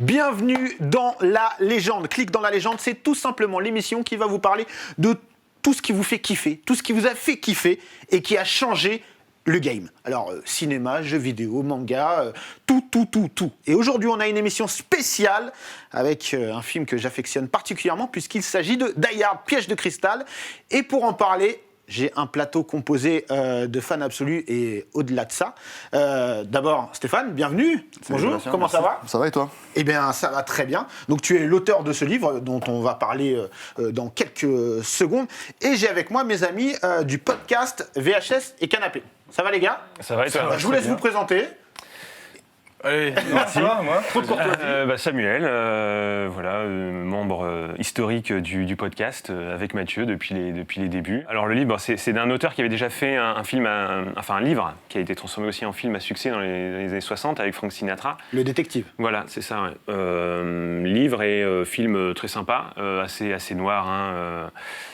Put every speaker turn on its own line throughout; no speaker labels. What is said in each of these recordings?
Bienvenue dans La Légende. Clique dans La Légende, c'est tout simplement l'émission qui va vous parler de tout ce qui vous fait kiffer, tout ce qui vous a fait kiffer et qui a changé le game. Alors, cinéma, jeux vidéo, manga, tout. Et aujourd'hui, on a une émission spéciale avec un film que j'affectionne particulièrement puisqu'il s'agit de Die Hard, Piège de cristal. Et pour en parler, j'ai un plateau composé de fans absolus et au-delà de ça. D'abord, Stéphane, bienvenue. Bonjour, comment ça va ?
Ça va et toi ?
Eh bien, ça va très bien. Donc, tu es l'auteur de ce livre dont on va parler dans quelques secondes. Et j'ai avec moi mes amis du podcast VHS et Canapé. Ça va les gars ?
Ça va et toi ?
Je vous laisse vous présenter.
Allez,
merci.
Moi. Samuel, membre historique du podcast avec Mathieu depuis les débuts. Alors le livre, c'est d'un auteur qui avait déjà fait un livre qui a été transformé aussi en film à succès dans les années 60 avec Frank Sinatra.
Le détective.
Voilà, c'est ça. Ouais. Livre et film très sympa, assez noir.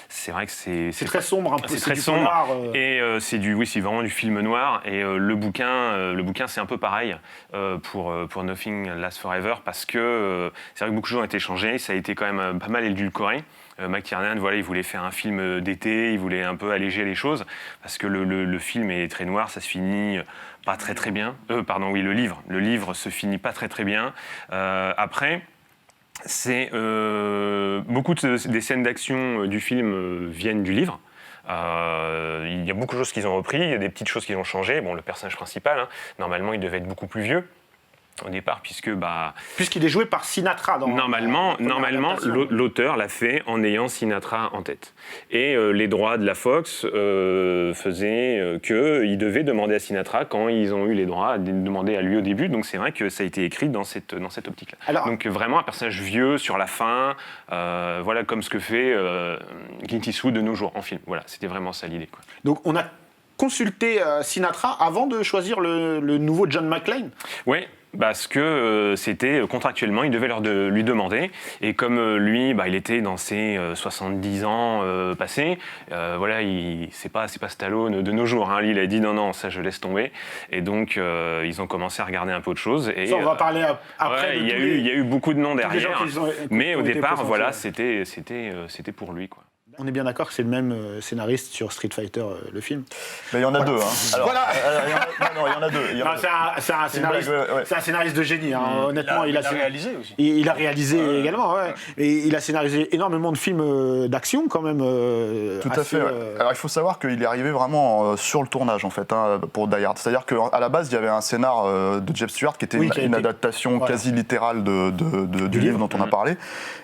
C'est vrai que c'est
très sombre, un peu.
C'est très sombre. Polar, Et c'est vraiment du film noir. Et le bouquin, c'est un peu pareil pour Nothing Lasts Forever parce que c'est vrai que beaucoup de choses ont été changées. Ça a été quand même pas mal édulcoré. McTiernan, il voulait faire un film d'été, il voulait un peu alléger les choses parce que le film est très noir, ça se finit pas très bien. Le livre se finit pas très bien. Après. Beaucoup des scènes d'action du film viennent du livre. Il y a beaucoup de choses qu'ils ont repris, il y a des petites choses qu'ils ont changées. Bon, le personnage principal, normalement, il devait être beaucoup plus vieux au départ,
puisqu'il est joué par Sinatra.
Normalement, l'auteur l'a fait en ayant Sinatra en tête. Et les droits de la Fox faisaient qu'ils devaient demander à Sinatra, quand ils ont eu les droits, demander à lui au début. Donc c'est vrai que ça a été écrit dans cette optique-là. Donc vraiment un personnage vieux sur la fin, comme ce que fait Clint Eastwood de nos jours en film. Voilà, c'était vraiment ça l'idée, quoi.
Donc on a consulté Sinatra avant de choisir le nouveau John McClane ?
Oui. Parce que c'était contractuellement, il devait lui demander. Et comme lui, il était dans ses 70 ans passés, c'est pas Stallone de nos jours. Lui, il a dit non, ça je laisse tomber. Et donc, ils ont commencé à regarder un peu de choses. Et,
ça, on va parler après.
Il y a eu beaucoup de noms derrière. Mais au départ, c'était pour lui, quoi.
On est bien d'accord que c'est le même scénariste sur Street Fighter, le film.
Mais il y en a deux.
Alors, voilà.
Il y en a deux.
C'est un scénariste de génie. Honnêtement,
il a réalisé aussi.
Il a réalisé également. Ouais. Et il a scénarisé énormément de films d'action quand même.
Tout à fait. Ouais. Alors il faut savoir qu'il est arrivé vraiment sur le tournage en fait pour Die Hard. C'est-à-dire qu'à la base il y avait un scénar de Jeb Stewart qui était une adaptation quasi littérale du livre dont on a parlé.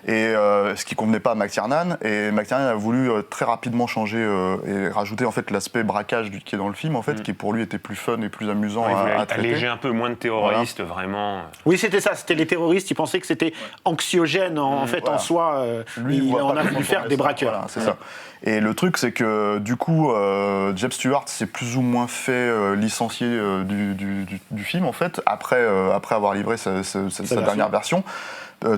Et ce qui convenait pas à McTiernan. Et McTiernan a voulu très rapidement changer et rajouter en fait l'aspect braquage qui est dans le film en fait, qui pour lui était plus fun et plus amusant à traiter.
Alléger un peu moins de terroristes, vraiment.
Oui, c'était ça, c'était les terroristes, ils pensaient que c'était anxiogène en soi.
Lui,
on a voulu faire des braqueurs.
Voilà, c'est ça. Et le truc, c'est que du coup, Jeb Stewart s'est plus ou moins fait licencier du film en fait, après avoir livré sa dernière version.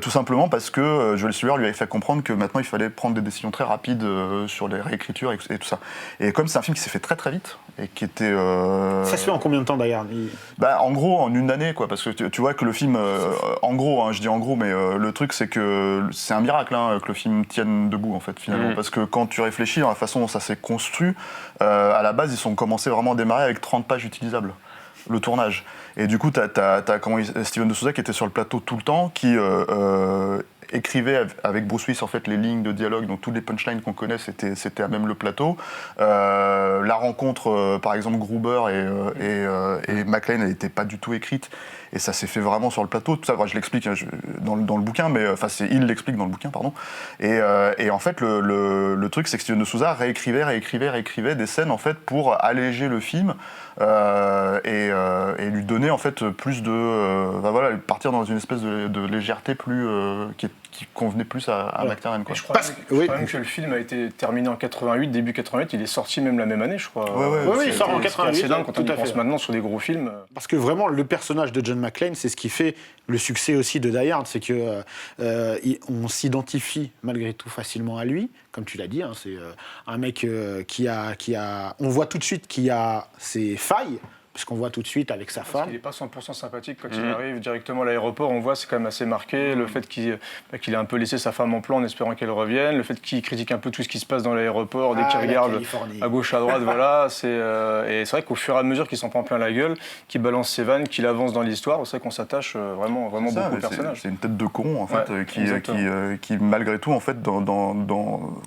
Tout simplement parce que Joel Stewart lui avait fait comprendre que maintenant il fallait prendre des décisions très rapides sur les réécritures et tout ça. Et comme c'est un film qui s'est fait très très vite et qui était...
Ça se fait en combien de temps d'ailleurs ?
En gros en une année quoi, parce que tu vois que le film, en gros, je dis en gros, mais le truc c'est que c'est un miracle que le film tienne debout en fait finalement, parce que quand tu réfléchis dans la façon dont ça s'est construit, à la base ils ont commencé vraiment à démarrer avec 30 pages utilisables. Le tournage. Et du coup, t'as Steven de Souza qui était sur le plateau tout le temps, qui écrivait avec Bruce Willis en fait les lignes de dialogue, donc toutes les punchlines qu'on connaît, c'était à même le plateau. La rencontre, par exemple, Gruber et McClane, elle n'était pas du tout écrite. Et ça s'est fait vraiment sur le plateau. Tout ça, je l'explique dans le bouquin, mais il l'explique dans le bouquin, pardon. Et en fait, le truc, c'est que Steven de Souza réécrivait des scènes en fait pour alléger le film et lui donner en fait plus de, partir dans une espèce de légèreté plus qui convenait plus à McTiernan, quoi.
Je crois même que le film a été terminé en 88, début 88, il est sorti même la même année, je crois.
Oui, il sort en 88.
C'est dingue quand on y pense maintenant sur des gros films.
Parce que vraiment, le personnage de John McClane, c'est ce qui fait le succès aussi de Die Hard, c'est que on s'identifie malgré tout facilement à lui, comme tu l'as dit. C'est un mec qui a, on voit tout de suite qu'il a ses failles. parce qu'on voit tout de suite avec sa femme.
Il n'est pas 100% sympathique quand il arrive directement à l'aéroport. On voit, c'est quand même assez marqué. Le fait qu'il ait un peu laissé sa femme en plan en espérant qu'elle revienne. Le fait qu'il critique un peu tout ce qui se passe dans l'aéroport dès qu'il regarde à gauche, à droite. Voilà. Et c'est vrai qu'au fur et à mesure qu'il s'en prend plein la gueule, qu'il balance ses vannes, qu'il avance dans l'histoire, c'est vrai qu'on s'attache vraiment beaucoup au personnage.
C'est une tête de con, en fait, qui malgré tout, en fait,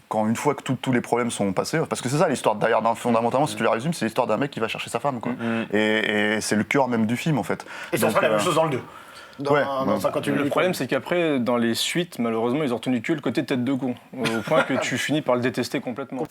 quand une fois que tous les problèmes sont passés, parce que c'est ça l'histoire derrière, fondamentalement, si tu la résumes, c'est l'histoire d'un mec qui va chercher sa femme, quoi. Et c'est le cœur même du film, en fait.
Et ça sera la même chose dans le 2.
Le problème, c'est qu'après, dans les suites, malheureusement, ils ont retenu que le côté tête de con, au point que tu finis par le détester complètement.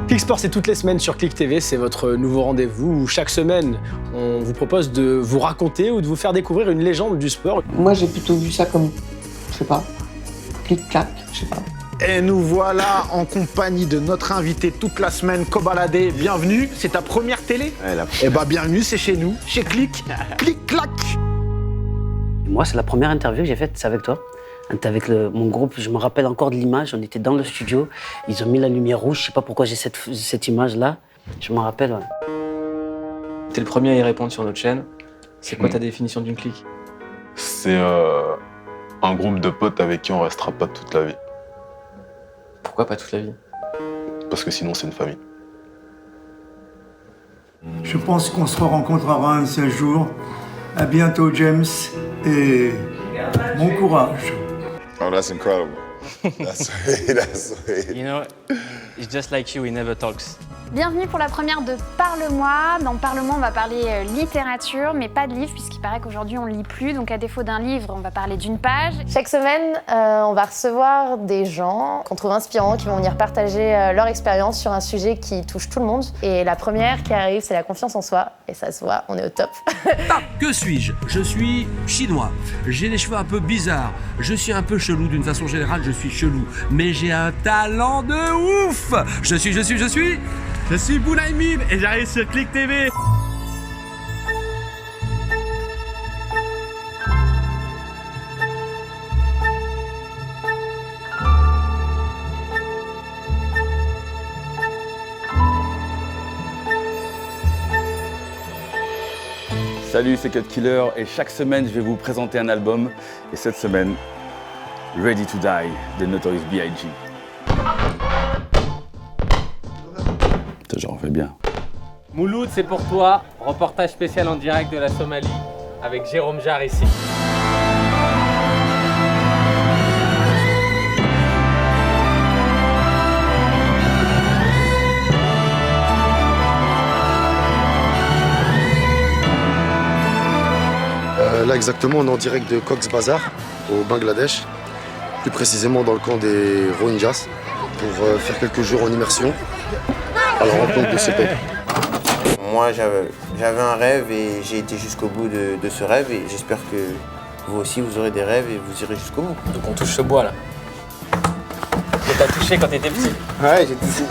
Click Sport, c'est toutes les semaines sur Click TV, c'est votre nouveau rendez-vous où chaque semaine, on vous propose de vous raconter ou de vous faire découvrir une légende du sport.
Moi, j'ai plutôt vu ça comme, je sais pas, clic-clac, je sais pas.
Et nous voilà en compagnie de notre invité toute la semaine, Kobalade. Bienvenue, c'est ta première télé ? Eh bah bienvenue, c'est chez nous, chez Click. Clic-clac.
Moi, c'est la première interview que j'ai faite, c'est avec toi. On était avec mon groupe, je me rappelle encore de l'image, on était dans le studio, ils ont mis la lumière rouge, je sais pas pourquoi j'ai cette image-là, je m'en rappelle. Ouais.
T'es le premier à y répondre sur notre chaîne. C'est quoi ta définition d'une clique ?
C'est un groupe de potes avec qui on restera pas toute la vie.
Pourquoi pas toute la vie ?
Parce que sinon c'est une famille.
Je pense qu'on se rencontrera un de ces jours. À bientôt, James, et bon courage.
Oh, that's incredible. That's sweet.
You know, it's just like you, he never talks.
Bienvenue pour la première de Parle-moi. Dans Parle-moi, on va parler littérature, mais pas de livre, puisqu'il paraît qu'aujourd'hui on ne lit plus. Donc à défaut d'un livre, on va parler d'une page.
Chaque semaine, on va recevoir des gens qu'on trouve inspirants, qui vont venir partager leur expérience sur un sujet qui touche tout le monde. Et la première qui arrive, c'est la confiance en soi. Et ça se voit, on est au top.
Que suis-je ? Je suis chinois. J'ai des cheveux un peu bizarres. Je suis un peu chelou, d'une façon générale, je suis chelou. Mais j'ai un talent de ouf ! Je suis Bounaïmin et j'arrive sur Click TV.
Salut, c'est Cut Killer et chaque semaine je vais vous présenter un album. Et cette semaine, Ready to Die de Notorious B.I.G. J'en fais bien.
Mouloud, c'est pour toi. Reportage spécial en direct de la Somalie avec Jérôme Jarre ici.
Là exactement, on est en direct de Cox's Bazar au Bangladesh, plus précisément dans le camp des Rohingyas, pour faire quelques jours en immersion à la rencontre de ce peuple.
Moi j'avais un rêve et j'ai été jusqu'au bout de ce rêve et j'espère que vous aussi vous aurez des rêves et vous irez jusqu'au bout.
Donc on touche ce bois là. Que t'as touché quand t'étais petit.
Ouais, j'ai touché.